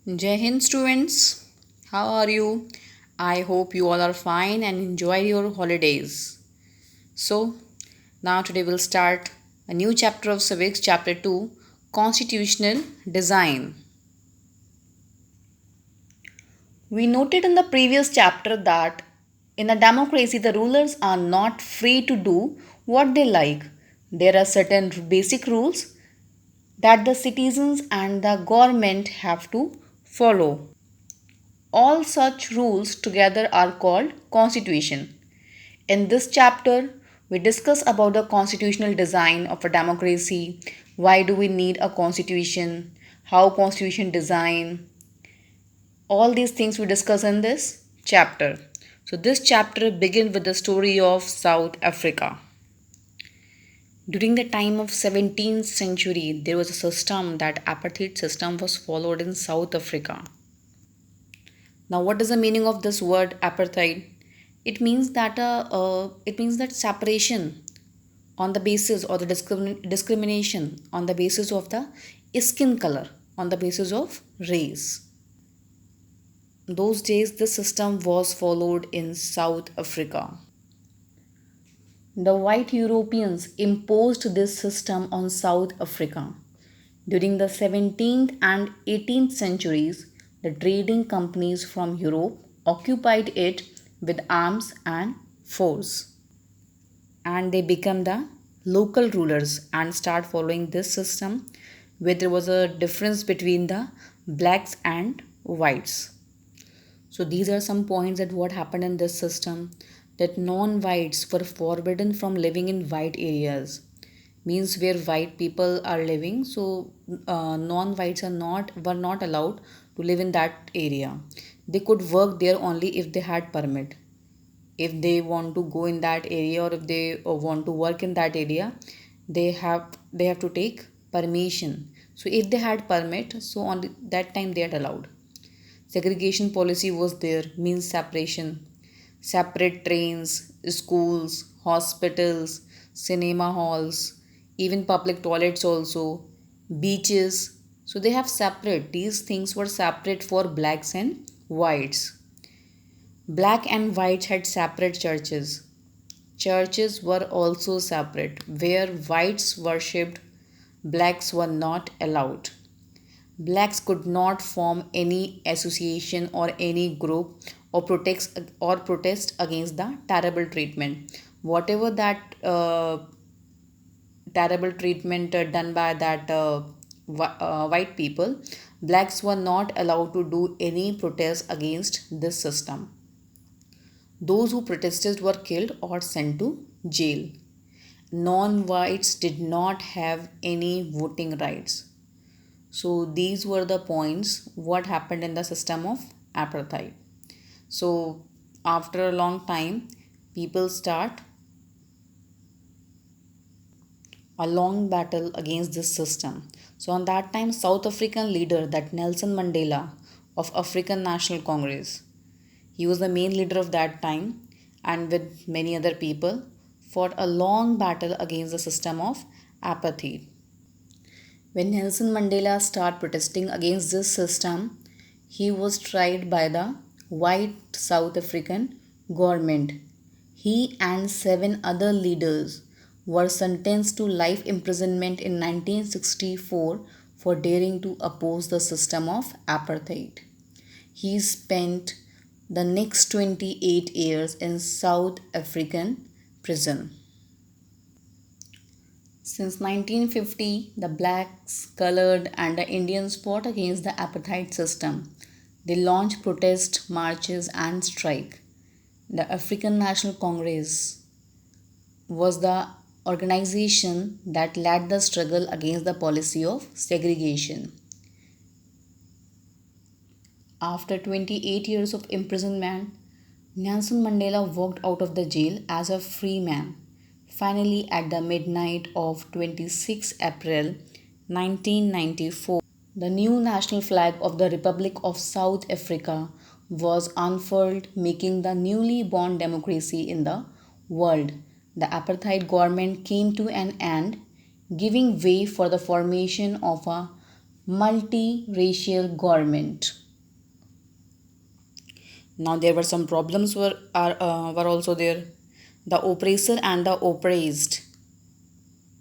Jai Hind students, how are you? I hope you all are fine and enjoy your holidays. So, now today we'll start a new chapter of civics, chapter 2, constitutional design. We noted in the previous chapter that in a democracy the rulers are not free to do what they like. There are certain basic rules that the citizens and the government have to follow. All such rules together are called constitution. In this chapter, we discuss about the constitutional design of a democracy, why do we need a constitution, how constitution design, all these things we discuss in this chapter. So this chapter begins with the story of South Africa. During the time of 17th century, there was a system that apartheid system was followed in South Africa. Now, what is the meaning of this word apartheid? It means that separation on the basis or the discrimination on the basis of the skin color, on the basis of race. Those days, this system was followed in South Africa. The white Europeans imposed this system on South Africa. During the 17th and 18th centuries, the trading companies from Europe occupied it with arms and force. And they become the local rulers and start following this system where there was a difference between the blacks and whites. So these are some points that what happened in this system, that non-whites were forbidden from living in white areas, means where white people are living. So non-whites were not allowed to live in that area. They could work there only if they had permit. If they want to go in that area or if they want to work in that area, they have to take permission. So if they had permit, so on that time they are allowed. Segregation policy was there, means separation. Separate trains, schools, hospitals, cinema halls, even public toilets also, beaches. So they have separate. These things were separate for blacks and whites. Black and whites had separate churches. Churches were also separate. Where whites worshipped, blacks were not allowed. Blacks could not form any association or any group or protest against the terrible treatment. Whatever that terrible treatment done by that white people, blacks were not allowed to do any protest against this system. Those who protested were killed or sent to jail. Non whites did not have any voting rights. So these were the points what happened in the system of apartheid. So after a long time, people start a long battle against this system. So on that time, South African leader that Nelson Mandela of African National Congress, he was the main leader of that time, and with many other people fought a long battle against the system of apartheid. When Nelson Mandela started protesting against this system, he was tried by the white South African government. He and seven other leaders were sentenced to life imprisonment in 1964 for daring to oppose the system of apartheid. He spent the next 28 years in South African prison. Since 1950, the blacks, colored, and the Indians fought against the apartheid system. They launched protest marches and strike. The African National Congress was the organization that led the struggle against the policy of segregation. After 28 years of imprisonment, Nelson Mandela walked out of the jail as a free man. Finally, at the midnight of 26 April 1994, the new national flag of the Republic of South Africa was unfurled, making the newly born democracy in the world. The apartheid government came to an end, giving way for the formation of a multiracial government. Now there were some problems were also there. The oppressor and the oppressed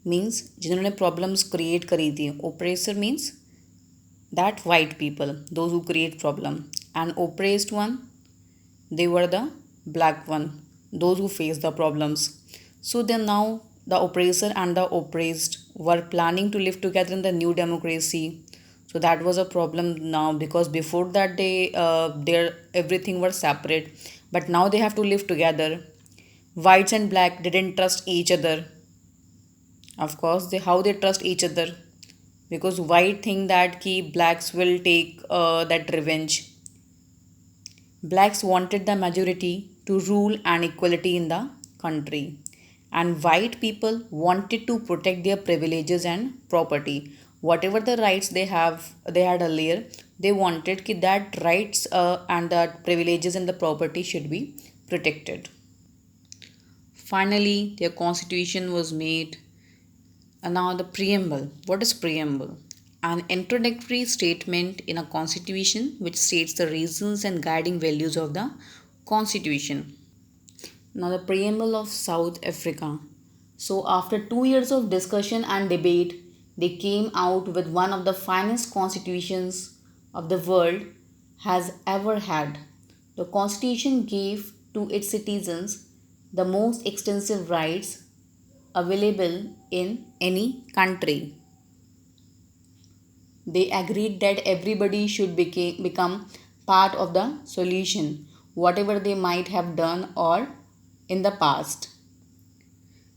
means जिन्होंने problems create करी थी. Oppressor means that white people, those who create problem, and oppressed one, they were the black one, those who face the problems. So then now the oppressor and the oppressed were planning to live together in the new democracy. So that was a problem now, because before that they their everything was separate, but now they have to live together. Whites and black didn't trust each other. Of course, how they trust each other, because white think that ki blacks will take that revenge. Blacks wanted the majority to rule and equality in the country, and white people wanted to protect their privileges and property. Whatever the rights they had earlier, they wanted ki that rights and the privileges and the property should be protected. Finally, their constitution was made. And now the preamble. What is preamble? An introductory statement in a constitution which states the reasons and guiding values of the constitution. Now the preamble of South Africa. So after 2 years of discussion and debate, they came out with one of the finest constitutions of the world has ever had. The constitution gave to its citizens the most extensive rights available in any country. They agreed that everybody should become part of the solution, whatever they might have done or in the past.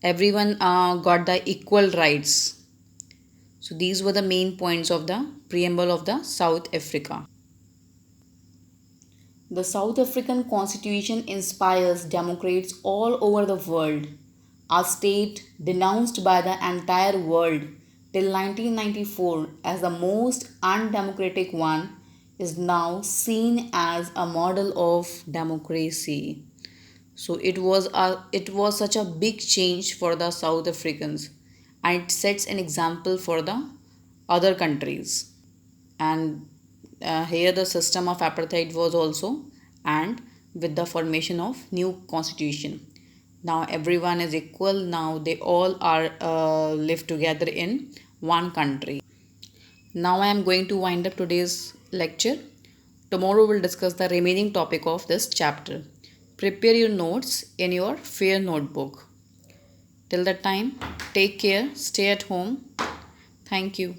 Everyone got the equal rights. So these were the main points of the preamble of the South Africa. The South African Constitution inspires Democrats all over the world. A state denounced by the entire world till 1994 as the most undemocratic one is now seen as a model of democracy. So it was such a big change for the South Africans, and it sets an example for the other countries. And here the system of apartheid was also, and with the formation of new constitution, now everyone is equal. Now they all are live together in one country. Now I am going to wind up today's lecture. Tomorrow we'll discuss the remaining topic of this chapter. Prepare your notes in your fair notebook. Till that time, take care, stay at home. Thank you.